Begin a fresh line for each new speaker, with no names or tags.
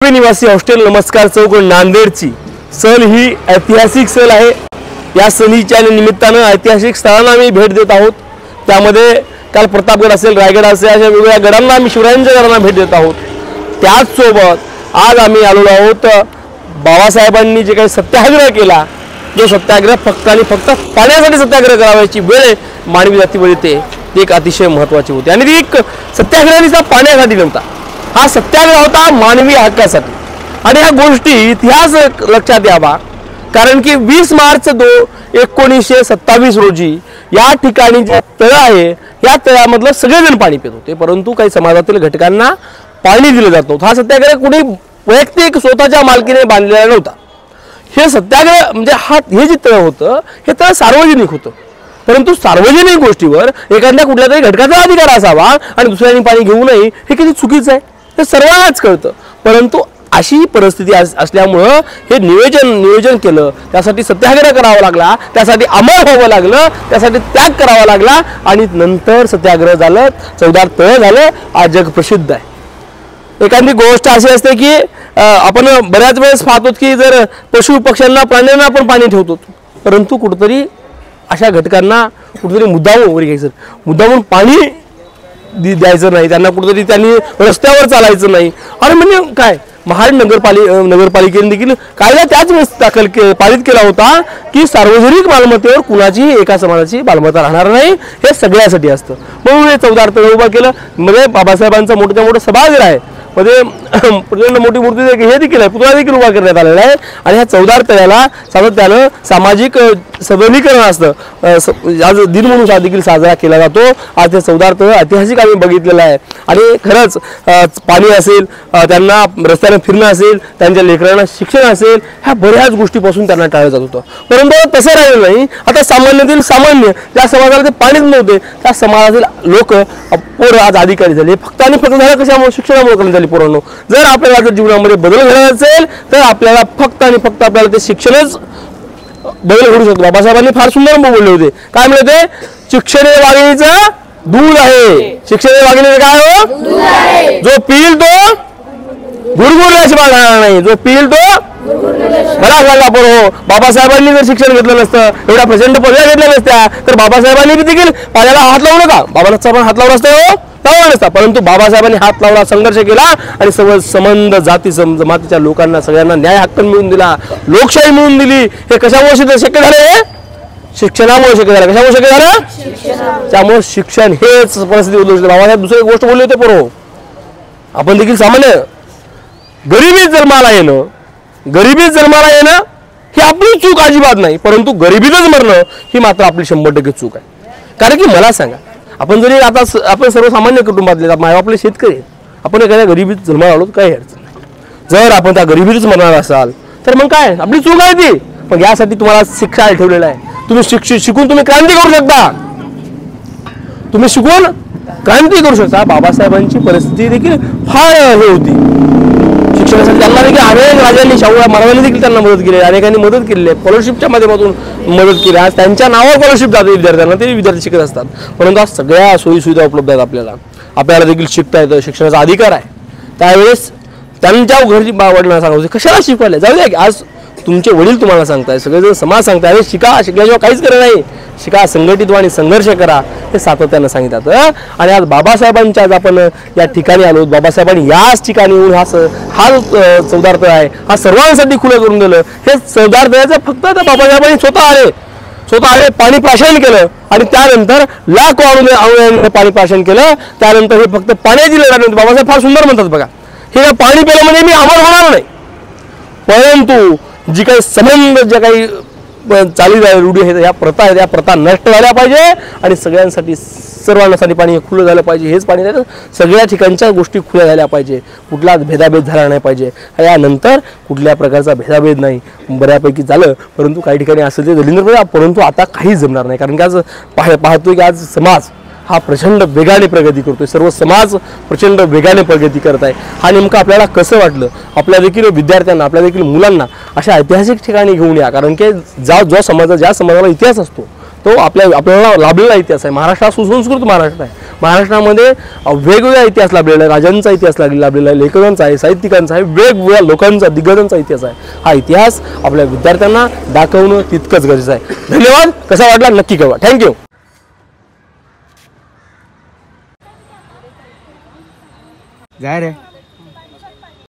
निवासी हॉस्टेल नमस्कार चौक नांदेडची सहल ही ऐतिहासिक सहल आहे। या सहलीच्या निमित्ताने ऐतिहासिक स्थळांना आम्ही भेट देत आहोत। त्यामध्ये काल प्रतापगड असेल, रायगड असेल, अशा वेगवेगळ्या गडांना आम्ही शिवरायांच्या गडांना भेट देत आहोत। त्याच सोबत आज आम्ही आलेलो आहोत बाबासाहेबांनी जे काही सत्याग्रह केला, जो सत्याग्रह फक्त आणि फक्त पाण्यासाठी सत्याग्रह करायची वेळ मानवी जातीवर येते, ती एक अतिशय महत्त्वाची होती। आणि ती एक सत्याग्रह निसा पाण्यासाठी नव्हता, हा सत्याग्रह होता मानवी हक्कासाठी। आणि ह्या गोष्टी इतिहास लक्षात यावा, कारण की 20 मार्च 1927 रोजी या ठिकाणी जे तळ आहे, या तळ्यामधलं सगळेजण पाणी पित होते, परंतु काही समाजातील घटकांना पाणी दिलं जात नव्हतं। हा सत्याग्रह कुणी वैयक्तिक स्वतःच्या मालकीने बांधलेला नव्हता। हे सत्याग्रह म्हणजे हे जे तळ होतं, हे तळ सार्वजनिक होतं, परंतु सार्वजनिक गोष्टीवर एखाद्या कुठल्या तरी घटकाचा अधिकार असावा आणि दुसऱ्यांनी पाणी घेऊ नये, हे किती चुकीचं आहे हे सर्वांनाच कळतं। परंतु अशी परिस्थिती असल्यामुळे हे नियोजन केलं, त्यासाठी सत्याग्रह करावा लागला, त्यासाठी अमर व्हावं लागलं, त्यासाठी त्याग करावा लागला आणि नंतर सत्याग्रह झालं, चवदार तळ झालं, आज जग प्रसिद्ध आहे। एखादी गोष्ट अशी असते की आपण बऱ्याच वेळेस पाहतो की जर पशु पक्ष्यांना प्राण्यांना आपण पाणी ठेवतो, परंतु कुठेतरी अशा घटकांना कुठेतरी मुद्दामून पाणी द्यायचं नाही, त्यांना कुठेतरी त्यांनी रस्त्यावर चालायचं नाही। आणि म्हणजे काय महाड नगरपालिकेने देखील कायदा त्याच वेळेस पारित केला होता की सार्वजनिक मालमत्तेवर कुणाची एका समाजाची मालमत्ता राहणार नाही, हे सगळ्यासाठी असतं। म्हणून हे चवदार तळ उभा केलं। मध्ये बाबासाहेबांचा मोठं सभागृह आहे, मध्ये प्रचंड मोठी मूर्ती हे देखील आहे, पुतळा देखील उभा करण्यात आलेला आहे। आणि ह्या चवदार तळ्याला सातत्यानं सामाजिक सबलीकरण असतं, आज दिन म्हणून देखील साजरा केला जातो। आज हे चवदार तळ ऐतिहासिक आम्ही बघितलेलं आहे। आणि खरंच पाणी असेल, त्यांना रस्त्याने फिरणं असेल, त्यांच्या लेकरांना शिक्षण असेल, ह्या बऱ्याच गोष्टीपासून त्यांना टाळलं जात होतं, परंतु तसं राहिलं नाही। आता सामान्यातील सामान्य ज्या समाजाला ते पाणीच नव्हते, त्या समाजातील लोक पोरं आज अधिकारी झाले, फक्त आणि फक्त झालं कशामुळे, शिक्षणामुळे कमी झाली पोरांनो। जर आपल्याला जर जीवनामध्ये बदल घडायचा असेल तर आपल्याला फक्त आणि फक्त आपल्याला ते शिक्षणच बदल घडू शकतो। बाबासाहेबांनी फार सुंदर बोलले होते, काय म्हणले ते, शिक्षण हे वाघिणीचं दूध आहे, शिक्षण हे वाघिणीचं काय हो, दूध आहे, जो पिईल तो गुरगुरल्याशिवाय राहणार नाही, जो पिईल तो बराच लागला हो। बाबासाहेबांनी जर शिक्षण घेतलं नसतं, एवढ्या प्रचंड पदव्या घेतल्या नसत्या, तर बाबासाहेबांनी देखील पाण्याला हात लावू नका, बाबांचा पण हात लावला असता हो, लावला नसता, परंतु बाबासाहेबांनी हात लावला, संघर्ष केला आणि सर्व संबंध जाती जमातीच्या लोकांना सगळ्यांना न्याय हक्क मिळवून दिला, लोकशाही मिळवून दिली। हे कशामुळे शक्य झालं, शिक्षणामुळे शक्य झालं। कशामुळे शक्य झालं, त्यामुळे शिक्षण हेच परिस्थिती उद्भवली। बाबासाहेब दुसरी गोष्ट बोलले होते, पोरो आपण देखील सामान्य गरिबीत जन्माला येणं ही आपली चूक अजिबात नाही, परंतु गरिबीतच मरणं ही मात्र आपली 100% चूक आहे। कारण की मला सांगा, आपण जरी आता आपण सर्वसामान्य कुटुंबातले आपले शेतकरी, आपण एखाद्या गरिबीत जन्माला आलो काही अडचण नाही। जर आपण त्या गरिबीतच मरणार असाल तर मग काय आपली चूक आहे ती, पण यासाठी तुम्हाला शिक्षा ठेवलेला आहे। तुम्ही शिकून तुम्ही क्रांती करू शकता, तुम्ही शिकून क्रांती करू शकता। बाबासाहेबांची परिस्थिती देखील फार हे होती शिक्षणासाठी, त्यांना देखील अनेक राजांनी, शाहू महाराजांनी देखील त्यांना मदत केली, अनेकांनी मदत केलेली आहे, स्कॉलरशिपच्या माध्यमातून मदत केली। आज त्यांच्या नावावर स्कॉलरशिप जाते विद्यार्थ्यांना, ते विद्यार्थी शिकत असतात, परंतु आज सगळ्या सोयी सुविधा उपलब्ध आहेत आपल्याला देखील शिकता येतं, शिक्षणाचा अधिकार आहे। त्यावेळेस त्यांच्या घरची वडिलांना सांगायचं कशाला शिकवायला, जाऊ द्या की आज तुमचे वडील तुम्हाला सांगताय, सगळेजण समाज सांगताय, अरे शिकल्याशिवाय काहीच करत नाही, शिका, संघटित व्हा आणि संघर्ष करा, हे सातत्यानं सांगितलं। आणि आज बाबासाहेबांच्या आज आपण या ठिकाणी आलो, बाबासाहेबांनी याच ठिकाणी येऊन हा चवदार तळ आहे, हा सर्वांसाठी खुलं करून दिलं। हे चवदार तळ्याचं फक्त बाबासाहेबांनी स्वतः आले, पाणी प्राशन केलं आणि त्यानंतर लाख वाळूने पाणी प्राशन केलं, त्यानंतर हे फक्त पाण्याची लढा नव्हती। बाबासाहेब फार सुंदर म्हणतात बघा, हे पाणी पिलं म्हणजे मी अमर होणार नाही, परंतु जी काही संबंध, ज्या काही चाली रूढी आहेत, या प्रथा आहेत, या प्रथा नष्ट झाल्या पाहिजे आणि सगळ्यांसाठी सर्वांसाठी पाणी खुलं झालं पाहिजे। हेच पाणी सगळ्या ठिकाणच्या गोष्टी खुल्या झाल्या पाहिजे, कुठलाच भेदाभेद झाला नाही पाहिजे। यानंतर कुठल्या प्रकारचा भेदाभेद नाही, बऱ्यापैकी झालं, परंतु काही ठिकाणी असं ते दलिंद्र, परंतु आता काहीच जमणार नाही, कारण की आज पाहतोय की आज समाज हा प्रचंड वेगाने प्रगती करतोय, सर्व समाज प्रचंड वेगाने प्रगती करत आहे। हा नेमकं आपल्याला कसं वाटलं, आपल्या देखील विद्यार्थ्यांना, आपल्या देखील मुलांना अशा ऐतिहासिक ठिकाणी घेऊन या, कारण की ज्या समाजाला इतिहास असतो तो आपल्याला लाभलेला इतिहास आहे। महाराष्ट्र हा सुसंस्कृत महाराष्ट्र आहे, महाराष्ट्रामध्ये वेगवेगळा इतिहास लाभलेला आहे, राजांचा इतिहास लाभलेला आहे, लेखकांचा आहे, साहित्यिकांचा आहे, वेगवेगळ्या लोकांचा दिग्गजांचा इतिहास आहे. हा इतिहास आपल्या विद्यार्थ्यांना दाखवणं तितकंच गरजेचं आहे. धन्यवाद. कसा वाटला नक्की कळवा. थँक्यू.
जा रे.